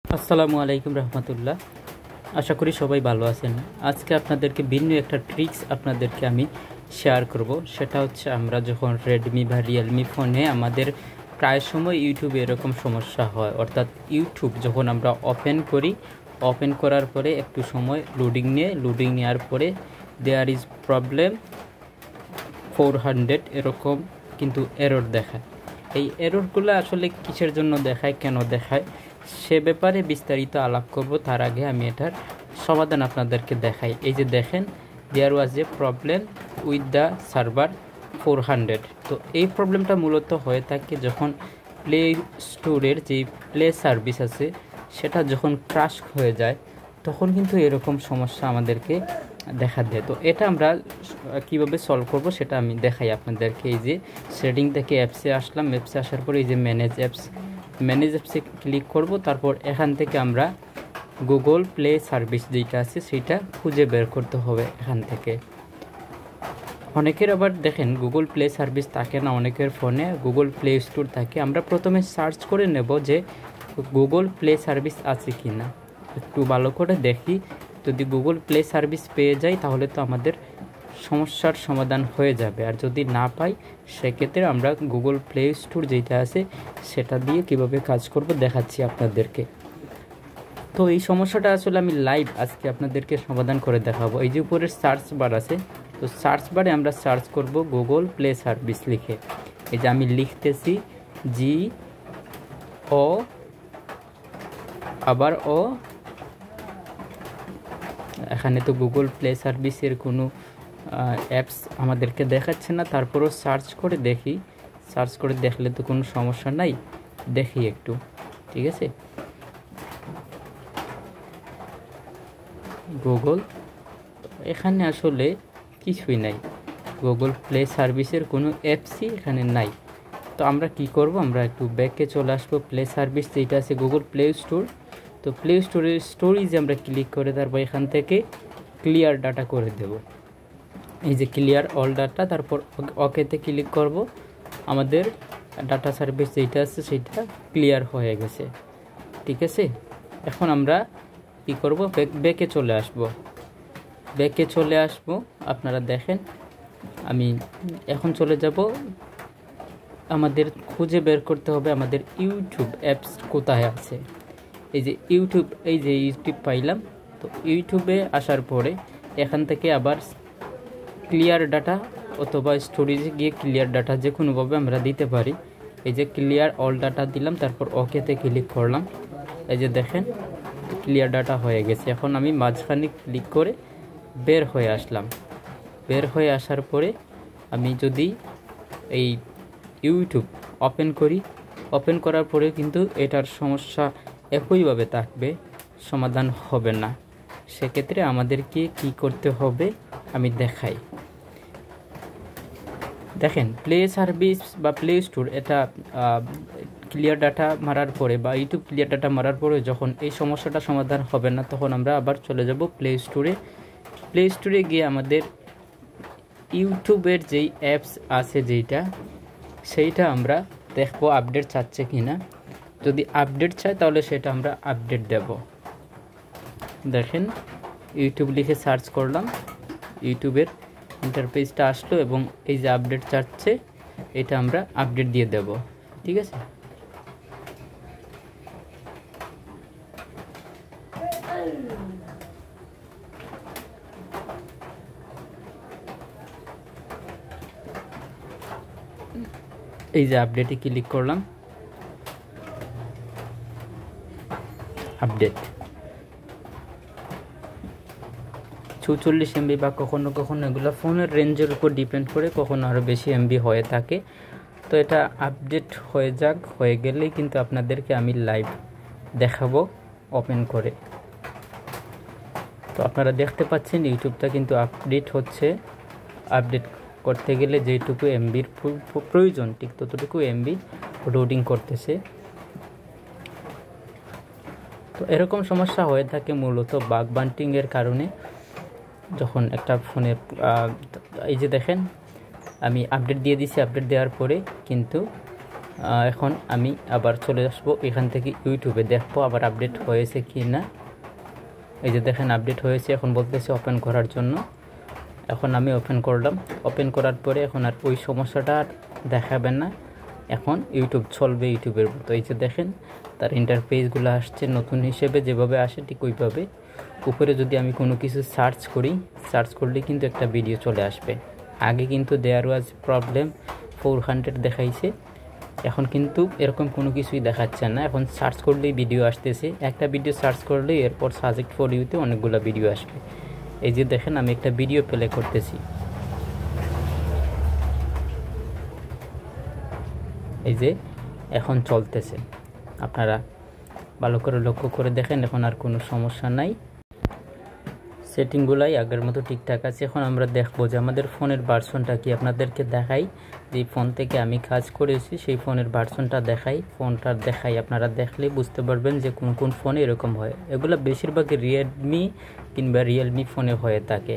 আসসালামু আলাইকুম রহমতুল্লাহ। আশা করি সবাই ভালো আছেন। আজকে আপনাদেরকে ভিন্ন একটা ট্রিক্স আপনাদেরকে আমি শেয়ার করব। সেটা হচ্ছে আমরা যখন রেডমি বা রিয়েলমি ফোনে আমাদের প্রায় সময় ইউটিউবে এরকম সমস্যা হয়, অর্থাৎ ইউটিউব যখন আমরা ওপেন করার পরে একটু সময় লোডিং নেওয়ার পরে দেয়ার ইজ প্রবলেম 400 এরকম কিন্তু এরর দেখায়। এই এররগুলো আসলে কিসের জন্য দেখায়, কেন দেখায়, সে ব্যাপারে বিস্তারিত আলাপ করব। তার আগে আমি এটার সমাধান আপনাদেরকে দেখাই। এই যে দেখেন, there was a problem with the server 400। তো এই প্রবলেমটা মূলত হয়ে থাকে যখন প্লে স্টোরের যে প্লে সার্ভিস আছে সেটা যখন ক্রাশ হয়ে যায়, তখন কিন্তু এরকম সমস্যা আমাদেরকে দেখা দেয়। তো এটা আমরা কিভাবে সলভ করব সেটা আমি দেখাই আপনাদেরকে। এই যে সেটিং থেকে অ্যাপসে আসলাম, অ্যাপসে আসার পরে এই যে ম্যানেজ অ্যাপসে ক্লিক করব। তারপর এখান থেকে আমরা গুগল প্লে সার্ভিস যেটা আছে সেটা খুঁজে বের করতে হবে এখান থেকে। অনেকের আবার দেখেন গুগল প্লে সার্ভিস থাকে না, অনেকের ফোনে গুগল প্লে স্টোর থাকে। আমরা প্রথমে সার্চ করে নেব যে গুগল প্লে সার্ভিস আছে কি না, একটু ভালো করে দেখি। যদি গুগল প্লে সার্ভিস পেয়ে যাই তাহলে তো আমাদের সমস্যার সমাধান হয়ে যাবে। আর যদি না পাই সেক্ষেত্রে আমরা গুগল প্লে স্টোর যেটা আছে সেটা দিয়ে কিভাবে কাজ করব দেখাচ্ছি আপনাদেরকে। তো এই সমস্যাটা আসলে আমি লাইভ আজকে আপনাদেরকে সমাধান করে দেখাবো। এই যে উপরের সার্চ বার আছে, তো সার্চ বারে আমরা সার্চ করব গুগল প্লে সার্ভিস লিখে। এই যে আমি লিখতেছি GO আবার ও, এখানে তো গুগল প্লে সার্ভিসের কোনো অ্যাপস আমাদেরকে দেখাচ্ছে না। তারপরও সার্চ করে দেখি, সার্চ করে দেখলে তো কোনো সমস্যা নাই, দেখি একটু, ঠিক আছে। গুগল, এখানে আসলে কিছুই নাই, গুগল প্লে সার্ভিসের কোনো অ্যাপসই এখানে নাই। তো আমরা কি করব, আমরা একটু ব্যাকে চলে আসবো। প্লে সার্ভিস যেটা আছে গুগল প্লে স্টোর, তো প্লে স্টোরের স্টোরেজে আমরা ক্লিক করে তারপর এখান থেকে ক্লিয়ার ডাটা করে দেব। এই যে ক্লিয়ার অল ডাটা, তারপর ওকেতে ক্লিক করব। আমাদের ডাটা সার্ভিস যেটা আছে সেটা ক্লিয়ার হয়ে গেছে, ঠিক আছে। এখন আমরা কি করব, ব্যাকে চলে আসব। আপনারা দেখেন, আমি এখন চলে যাব। আমাদের খুঁজে বের করতে হবে আমাদের ইউটিউব অ্যাপস কোথায় আছে। এই যে ইউটিউব পাইলাম। তো ইউটিউবে আসার পরে এখান থেকে আবার ক্লিয়ার ডাটা অথবা স্টোরেজে গিয়ে ক্লিয়ার ডাটা যে কোনোভাবে আমরা দিতে পারি। এই যে ক্লিয়ার অল ডাটা দিলাম, তারপর ওকেতে ক্লিক করলাম। এই যে দেখেন ক্লিয়ার ডাটা হয়ে গেছে। এখন আমি মাঝখানে ক্লিক করে বের হয়ে আসলাম। বের হয়ে আসার পরে আমি যদি এই ইউটিউব ওপেন করার পরে কিন্তু এটার সমস্যা একইভাবে থাকবে, সমাধান হবে না। সেক্ষেত্রে আমাদেরকে কি করতে হবে আমি দেখাই। দেখেন, প্লে সার্ভিস বা প্লে স্টোর এটা ক্লিয়ার ডাটা মারার পরে বা ইউটিউব ক্লিয়ার ডাটা মারার পরে যখন এই সমস্যাটা সমাধান হবে না, তখন আমরা আবার চলে যাব প্লে স্টোরে গিয়ে আমাদের ইউটিউবের যেই অ্যাপস আছে সেইটা আমরা দেখবো আপডেট চাচ্ছে কি না। যদি আপডেট চায় তাহলে সেটা আমরা আপডেট দেব। দেখেন, ইউটিউব লিখে সার্চ করলাম, ইউটিউবের ইন্টারফেসটা আসলো এবং এই যে আপডেট চাচ্ছে এটা আমরা আপডেট দিয়ে দেব, ঠিক আছে। এই যে আপডেটে ক্লিক করলাম, আপডেট 44 MB বা কখনো এগুলো ফোনের রেঞ্জের উপর ডিপেন্ড করে, কখনো আরও বেশি MB হয়ে থাকে। তো এটা আপডেট হয়ে গেলেই কিন্তু আপনাদেরকে আমি লাইভ দেখাবো ওপেন করে। তো আপনারা দেখতে পাচ্ছেন ইউটিউবটা কিন্তু আপডেট হচ্ছে। আপডেট করতে গেলে যেটুকু MBর প্রয়োজন ঠিক ততটুকু MB লোডিং করতেছে। তো এরকম সমস্যা হয়ে থাকে মূলত বাগ বান্টিংয়ের কারণে। যখন একটা ফোনে এই যে দেখেন আমি আপডেট দিয়ে দিছি, আপডেট দেওয়ার পরে কিন্তু এখন আমি আবার চলে আসবো এখান থেকে ইউটিউবে, দেখবো আবার আপডেট হয়েছে কি না। এই যে দেখেন আপডেট হয়েছে, এখন বলতেছে ওপেন করার জন্য। এখন আমি ওপেন করলাম, ওপেন করার পরে এখন আর ওই সমস্যাটা আর দেখাবে না, এখন ইউটিউব চলবে ইউটিউবের মতো। এই যে দেখেন তার ইন্টারফেসগুলো আসছে নতুন হিসেবে, যেভাবে আসে ঠিক ওইভাবে। উপরে যদি আমি কোনো কিছু সার্চ করি, সার্চ করলে কিন্তু একটা ভিডিও চলে আসবে। আগে কিন্তু দেয়ার ওয়াজ প্রবলেম 400 দেখাইছে, এখন কিন্তু এরকম কোনো কিছুই দেখাচ্ছে না। এখন সার্চ করলেই ভিডিও আসতেছে, একটা ভিডিও সার্চ করলেই এরপর সাজেক্ট ফর ইউতে অনেকগুলো ভিডিও আসবে। এই যে দেখেন আমি একটা ভিডিও প্লে করতেছি, এই যে এখন চলতেছে। আপনারা ভালো করে লক্ষ্য করে দেখেন, এখন আর কোনো সমস্যা নাই, সেটিংগুলাই আগের মতো ঠিকঠাক আছে। এখন আমরা দেখবো যে আমাদের ফোনের ভার্সনটা কি, আপনাদেরকে দেখাই যে ফোন থেকে আমি কাজ করেছি সেই ফোনের ভার্সনটা দেখাই, ফোনটা দেখাই, আপনারা দেখলেই বুঝতে পারবেন যে কোন কোন ফোনে এরকম হয়। এগুলো বেশিরভাগ রিয়েলমি কিংবা রিয়েলমি ফোনে হয়ে থাকে।